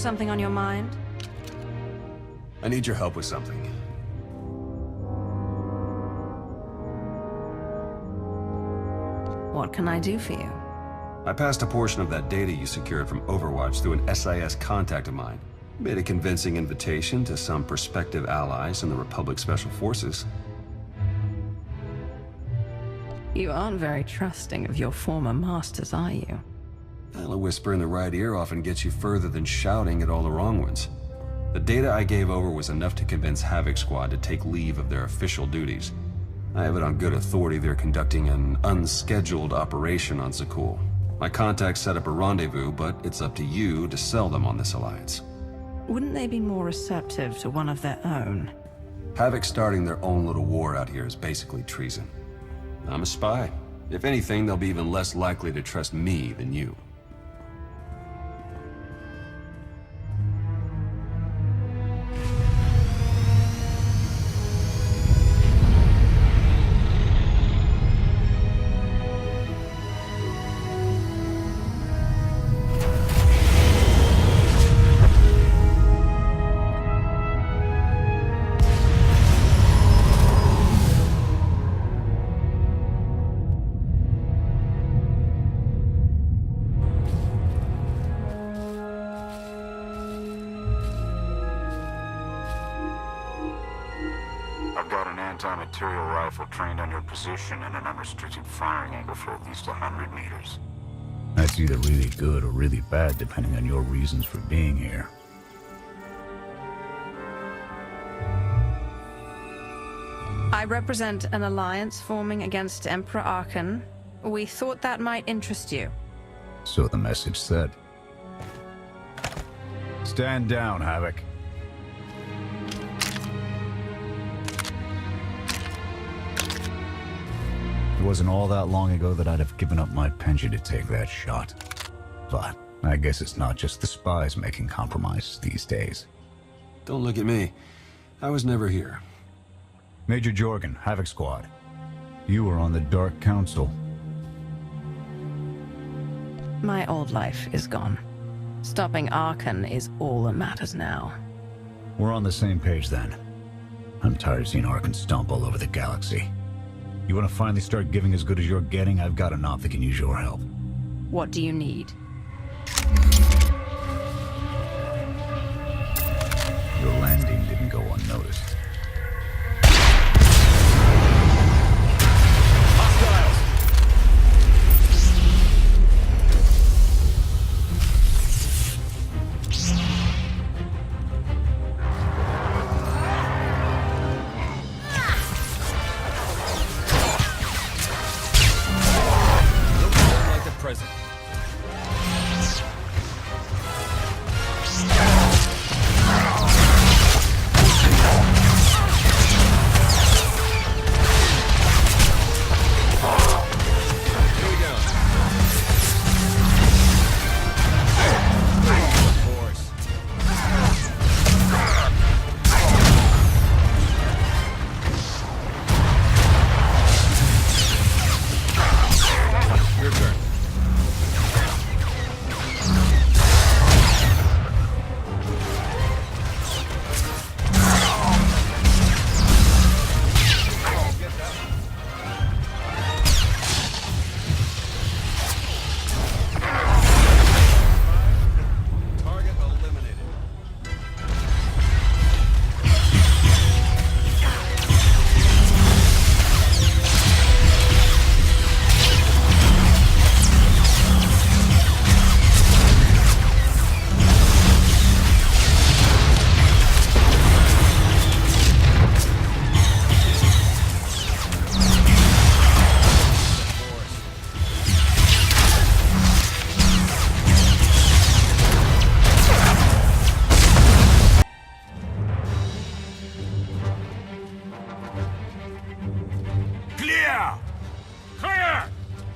something on your mind? I need your help with something. What can I do for you? I passed a portion of that data you secured from Overwatch through an SIS contact of mine. Made a convincing invitation to some prospective allies in the Republic Special Forces. You aren't very trusting of your former masters, are you? Well, a whisper in the right ear often gets you further than shouting at all the wrong ones. The data I gave over was enough to convince Havoc Squad to take leave of their official duties. I have it on good authority they're conducting an unscheduled operation on Zakul. My contacts set up a rendezvous, but it's up to you to sell them on this alliance. Wouldn't they be more receptive to one of their own? Havoc starting their own little war out here is basically treason. I'm a spy. If anything, they'll be even less likely to trust me than you. I've got an anti-material rifle trained on your position and an unrestricted firing angle for at least 100 meters. That's either really good or really bad, depending on your reasons for being here. I represent an alliance forming against Emperor Archon. We thought that might interest you. So the message said. Stand down, Havoc. It wasn't all that long ago that I'd have given up my pension to take that shot. But I guess it's not just the spies making compromises these days. Don't look at me. I was never here. Major Jorgan, Havoc Squad. You were on the Dark Council. My old life is gone. Stopping Archon is all that matters now. We're on the same page then. I'm tired of seeing Archon stomp all over the galaxy. You want to finally start giving as good as you're getting? I've got an op that can use your help. What do you need? Your landing didn't go unnoticed.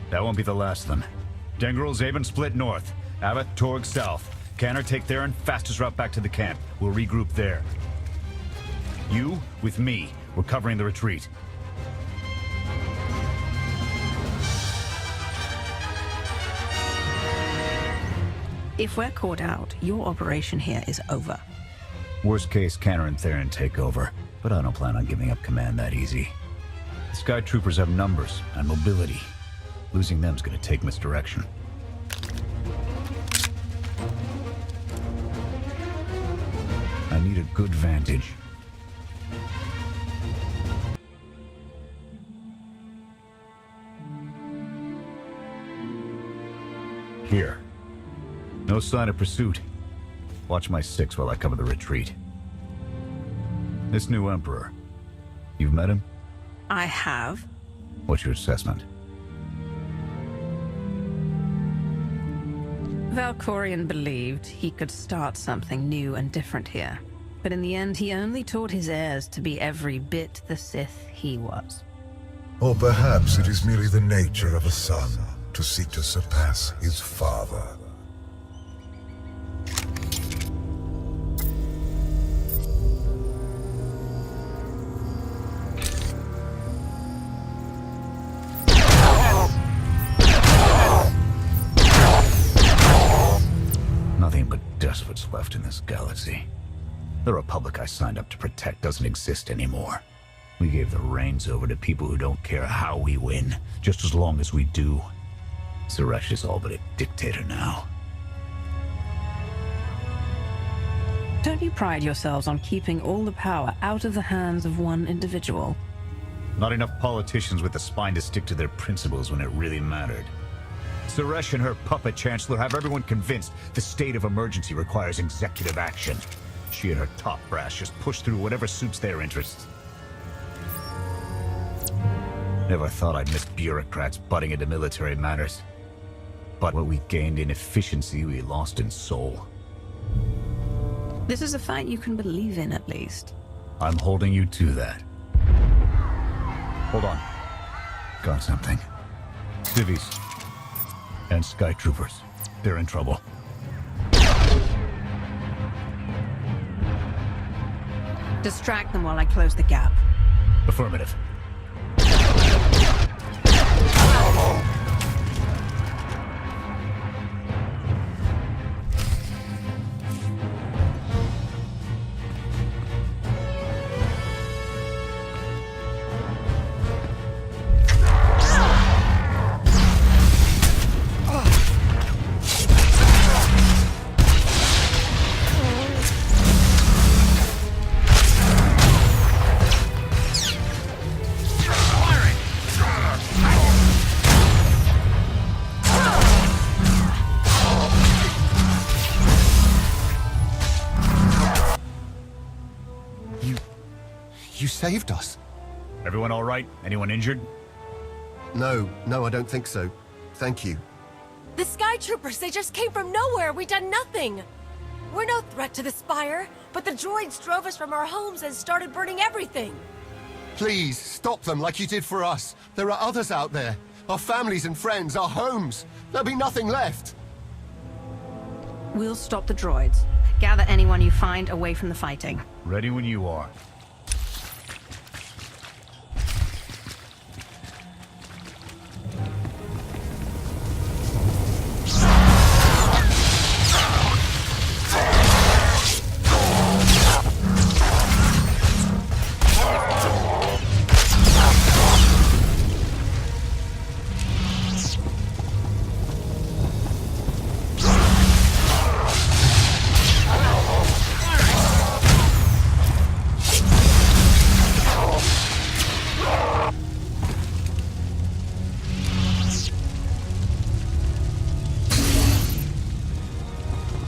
That won't be the last of them. Dengrel, Zaven split north. Abbott, Torg south. Canner, take Theron, fastest route back to the camp. We'll regroup there. You, with me, we're covering the retreat. If we're caught out, your operation here is over. Worst case, Canner and Theron take over, but I don't plan on giving up command that easy. The Sky Troopers have numbers and mobility. Losing them's gonna take misdirection. I need a good vantage. Here. No sign of pursuit. Watch my 6 while I cover the retreat. This new Emperor. You've met him? I have. What's your assessment? Valkorion believed he could start something new and different here. But in the end, he only taught his heirs to be every bit the Sith he was. Or perhaps it is merely the nature of a son to seek to surpass his father. Nothing but despots left in this galaxy. The Republic I signed up to protect doesn't exist anymore. We gave the reins over to people who don't care how we win, just as long as we do. Suresh is all but a dictator now. Don't you pride yourselves on keeping all the power out of the hands of one individual? Not enough politicians with the spine to stick to their principles when it really mattered. Suresh and her puppet chancellor have everyone convinced the state of emergency requires executive action. She and her top brass just push through whatever suits their interests. Never thought I'd miss bureaucrats butting into military matters. But what we gained in efficiency, we lost in soul. This is a fight you can believe in, at least. I'm holding you to that. Hold on. Got something. Civvies. And Sky Troopers. They're in trouble. Distract them while I close the gap. Affirmative. You saved us. Everyone all right? Anyone injured? No, I don't think so. Thank you. The Sky Troopers, they just came from nowhere. We done nothing. We're no threat to the Spire, but the droids drove us from our homes and started burning everything. Please, stop them like you did for us. There are others out there. Our families and friends, our homes. There'll be nothing left. We'll stop the droids. Gather anyone you find away from the fighting. Ready when you are.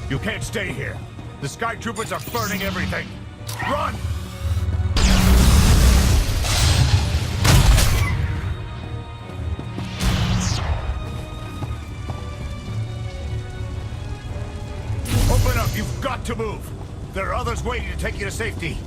You can't stay here. The Sky Troopers are burning everything. Run! Open up! You've got to move! There are others waiting to take you to safety.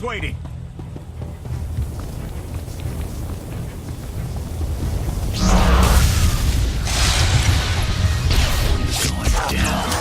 waiting. Going down.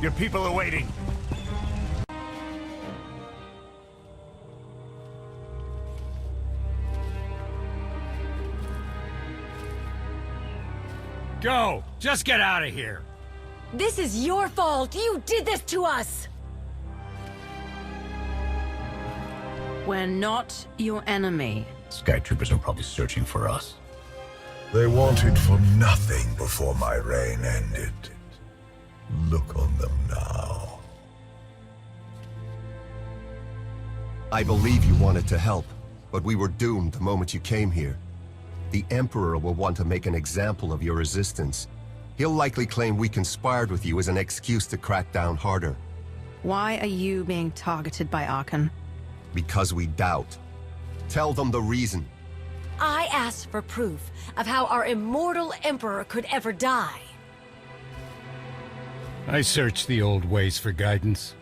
Your people are waiting. Go! Just get out of here! This is your fault! You did this to us! We're not your enemy. Sky Troopers are probably searching for us. They wanted for nothing before my reign ended. Look on them now. I believe you wanted to help, but we were doomed the moment you came here. The Emperor will want to make an example of your resistance. He'll likely claim we conspired with you as an excuse to crack down harder. Why are you being targeted by Archon? Because we doubt. Tell them the reason. I asked for proof of how our immortal Emperor could ever die. I searched the old ways for guidance.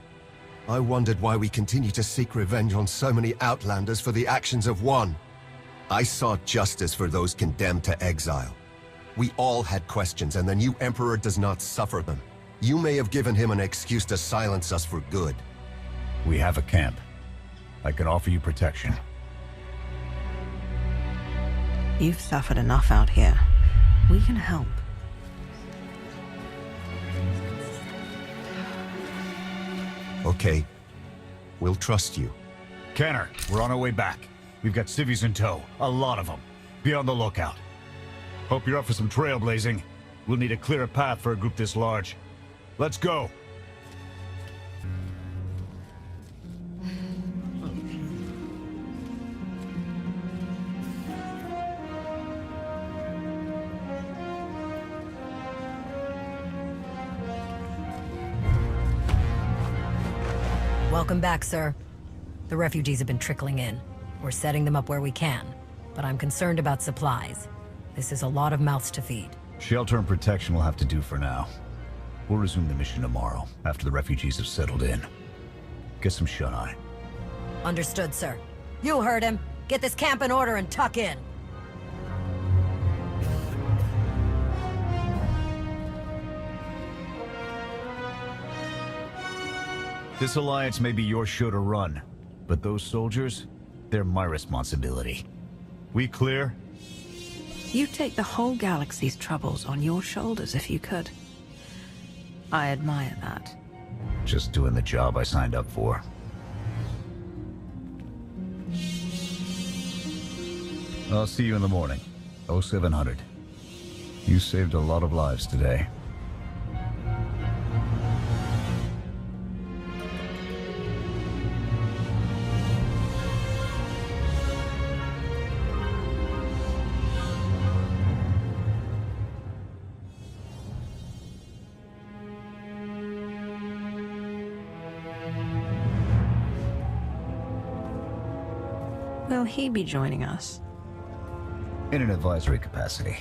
I wondered why we continue to seek revenge on so many Outlanders for the actions of one. I sought justice for those condemned to exile. We all had questions, and the new Emperor does not suffer them. You may have given him an excuse to silence us for good. We have a camp. I can offer you protection. You've suffered enough out here. We can help. Okay. We'll trust you. Kenner, we're on our way back. We've got civvies in tow. A lot of them. Be on the lookout. Hope you're up for some trailblazing. We'll need a clearer path for a group this large. Let's go! Welcome back, sir. The refugees have been trickling in. We're setting them up where we can, but I'm concerned about supplies. This is a lot of mouths to feed. Shelter and protection will have to do for now. We'll resume the mission tomorrow, after the refugees have settled in. Get some shut-eye. Understood, sir. You heard him. Get this camp in order and tuck in. This alliance may be your show to run, but those soldiers, they're my responsibility. We clear? You'd take the whole galaxy's troubles on your shoulders if you could. I admire that. Just doing the job I signed up for. I'll see you in the morning. 0700. You saved a lot of lives today. Will he be joining us? In an advisory capacity.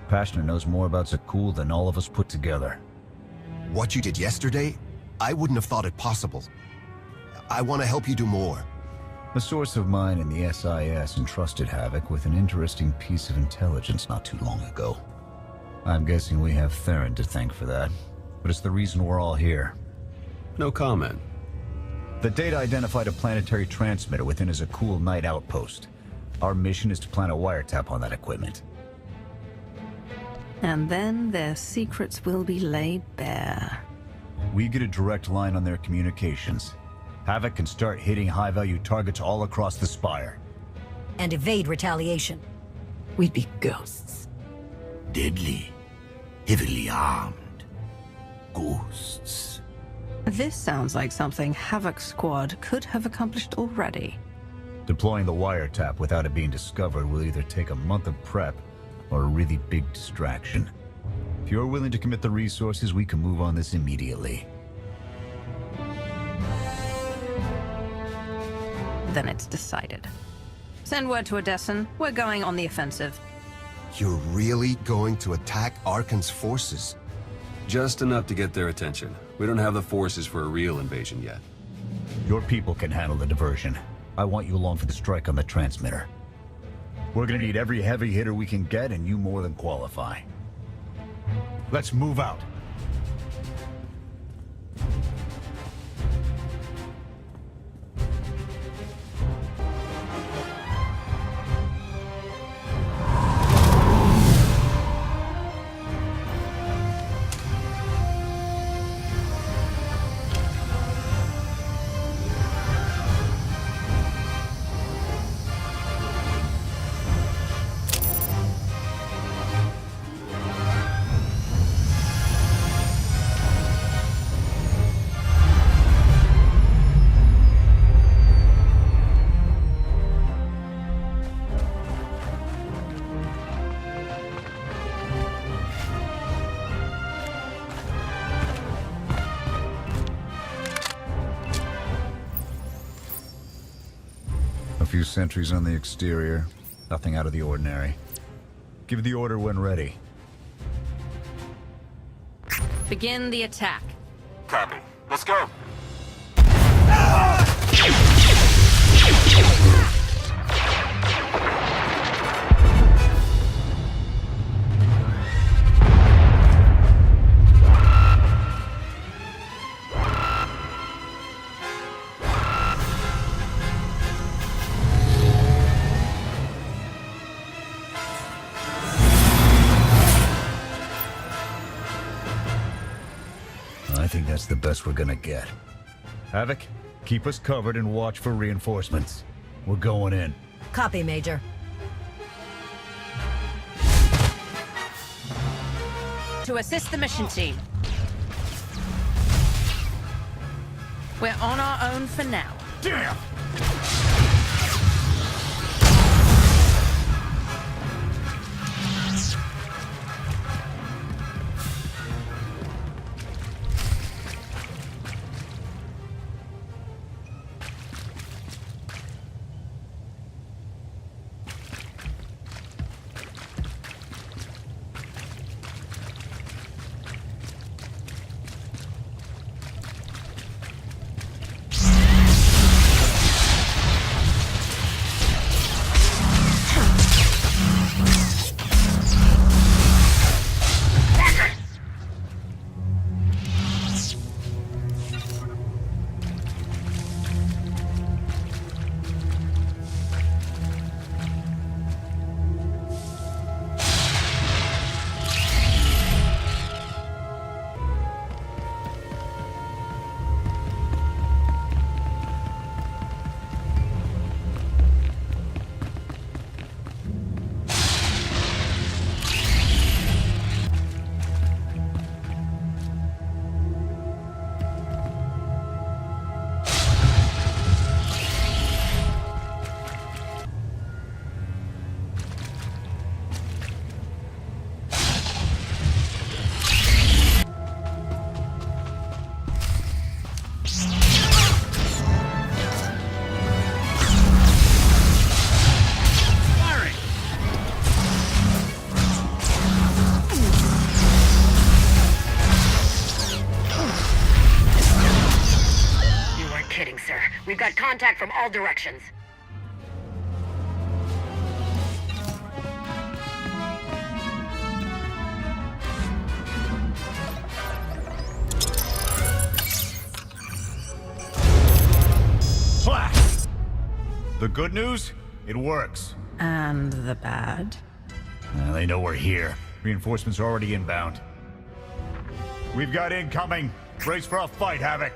Pashner knows more about Zakul than all of us put together. What you did yesterday, I wouldn't have thought it possible. I want to help you do more. A source of mine in the SIS entrusted Havoc with an interesting piece of intelligence not too long ago. I'm guessing we have Theron to thank for that, but it's the reason we're all here. No comment. The data identified a planetary transmitter within a Zakul Night outpost. Our mission is to plant a wiretap on that equipment. And then their secrets will be laid bare. We get a direct line on their communications. Havoc can start hitting high-value targets all across the Spire. And evade retaliation. We'd be ghosts. Deadly. Heavily armed. Ghosts. This sounds like something Havoc Squad could have accomplished already. Deploying the wiretap without it being discovered will either take a month of prep or a really big distraction. If you're willing to commit the resources, we can move on this immediately. Then it's decided. Send word to Odessen. We're going on the offensive. You're really going to attack Arkan's forces? Just enough to get their attention. We don't have the forces for a real invasion yet. Your people can handle the diversion. I want you along for the strike on the transmitter. We're gonna need every heavy hitter we can get, and you more than qualify. Let's move out. A few sentries on the exterior. Nothing out of the ordinary. Give the order when ready. Begin the attack. Copy. Let's go. I think that's the best we're gonna get. Havoc, keep us covered and watch for reinforcements. We're going in. Copy, Major. To assist the mission team. We're on our own for now. Damn! kidding, sir. We've got contact from all directions. Blast! The good news? It works. And the bad? They know we're here. Reinforcements are already inbound. We've got incoming. Brace for a fight, Havoc.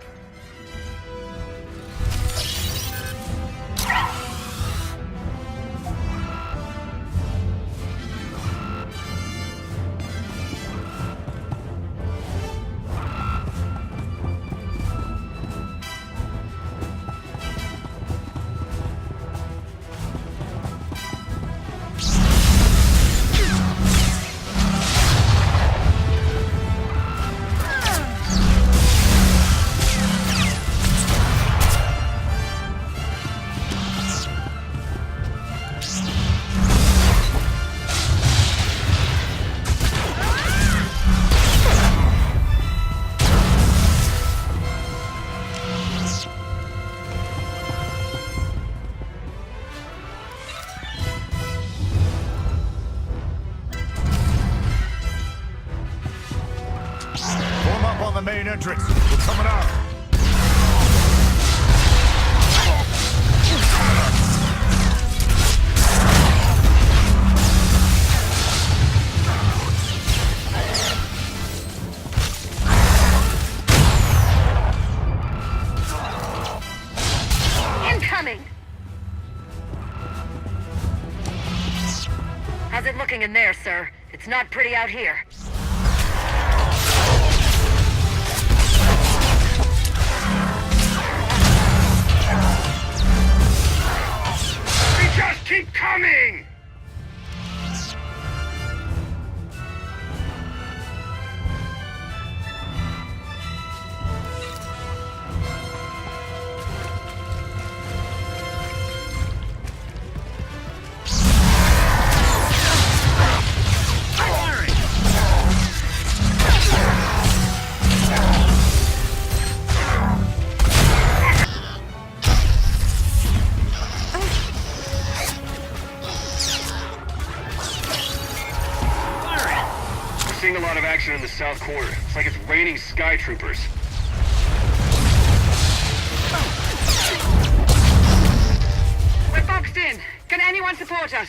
On the main entrance. We're coming out. Incoming! How's it looking in there, sir? It's not pretty out here. Just keep coming! Seeing a lot of action in the south corner. It's like it's raining sky troopers. We're boxed in. Can anyone support us?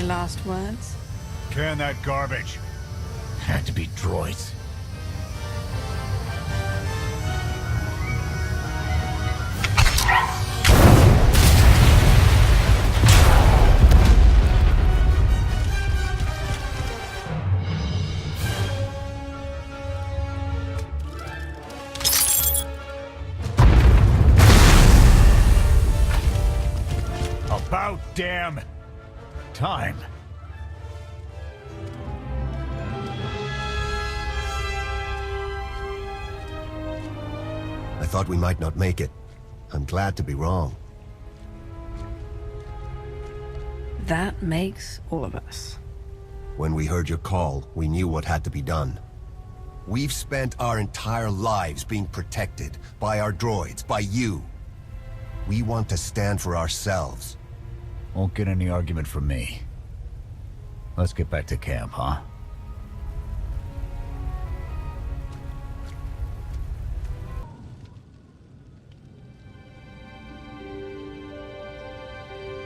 Last words? Can that garbage. Had to be droids. About damn time. I thought we might not make it. I'm glad to be wrong. That makes all of us. When we heard your call, we knew what had to be done. We've spent our entire lives being protected by our droids, by you. We want to stand for ourselves. Won't get any argument from me. Let's get back to camp, huh?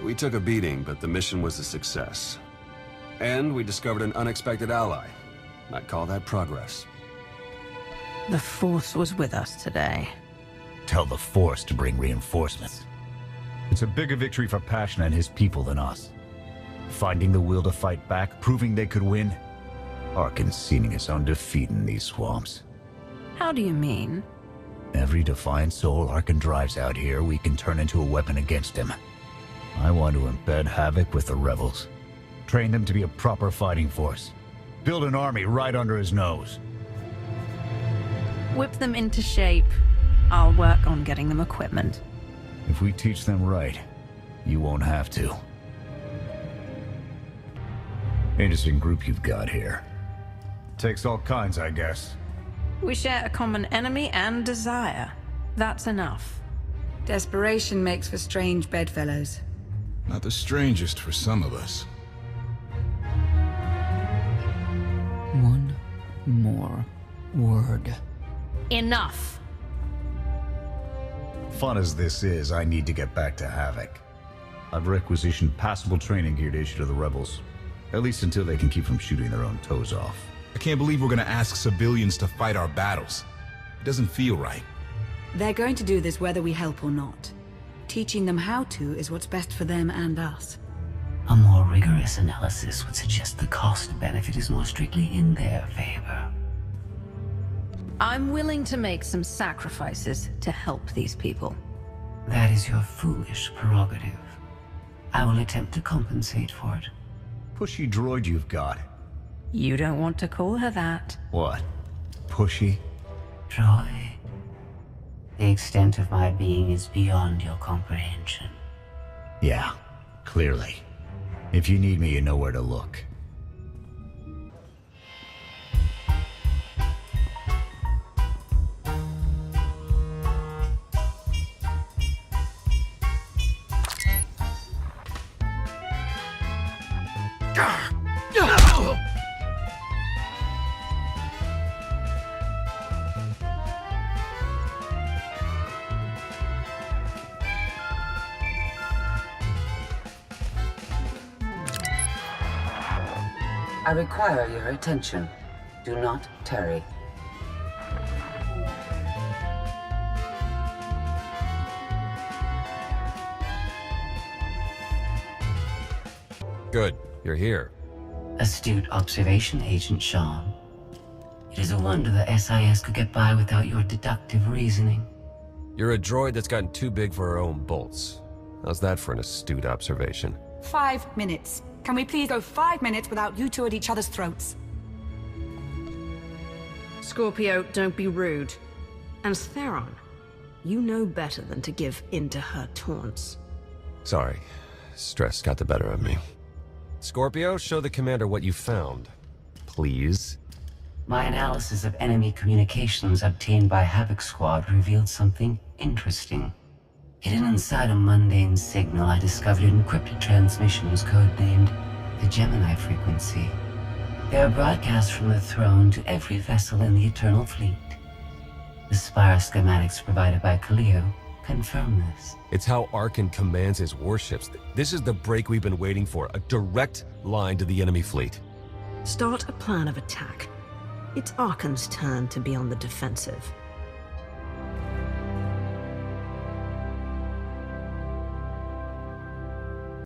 We took a beating, but the mission was a success. And we discovered an unexpected ally. I'd call that progress. The Force was with us today. tell the Force to bring reinforcements. It's a bigger victory for Passion and his people than us. Finding the will to fight back, proving they could win. Arcan's seeing his own defeat in these swamps. How do you mean? Every defiant soul Arcan drives out here, we can turn into a weapon against him. I want to embed Havoc with the rebels. Train them to be a proper fighting force. Build an army right under his nose. Whip them into shape. I'll work on getting them equipment. If we teach them right, you won't have to. Interesting group you've got here. Takes all kinds, I guess. We share a common enemy and desire. That's enough. Desperation makes for strange bedfellows. Not the strangest for some of us. One more word. Enough! Fun as this is, I need to get back to Havoc. I've requisitioned passable training gear to issue to the rebels. At least until they can keep from shooting their own toes off. I can't believe we're gonna ask civilians to fight our battles. It doesn't feel right. They're going to do this whether we help or not. Teaching them how to is what's best for them and us. A more rigorous analysis would suggest the cost-benefit is more strictly in their favor. I'm willing to make some sacrifices to help these people. That is your foolish prerogative. I will attempt to compensate for it. Pushy droid you've got. You don't want to call her that. What? Pushy? Troy, the extent of my being is beyond your comprehension. Yeah, clearly. If you need me, you know where to look. I require your attention. Do not tarry. Good, you're here. Astute observation, Agent Sean. It is a wonder the SIS could get by without your deductive reasoning. You're a droid that's gotten too big for her own bolts. How's that for an astute observation? 5 minutes. Can we please go 5 minutes without you two at each other's throats? Scorpio, don't be rude. And Theron, you know better than to give in to her taunts. Sorry, stress got the better of me. Scorpio, show the commander what you found. Please. My analysis of enemy communications obtained by Havoc Squad revealed something interesting. Hidden inside a mundane signal, I discovered an encrypted transmissions codenamed the Gemini frequency. They are broadcast from the throne to every vessel in the Eternal Fleet. The Spire schematics provided by Kaleo confirm this. It's how Arcan commands his warships. This is the break we've been waiting for, a direct line to the enemy fleet. Start a plan of attack. It's Arcan's turn to be on the defensive.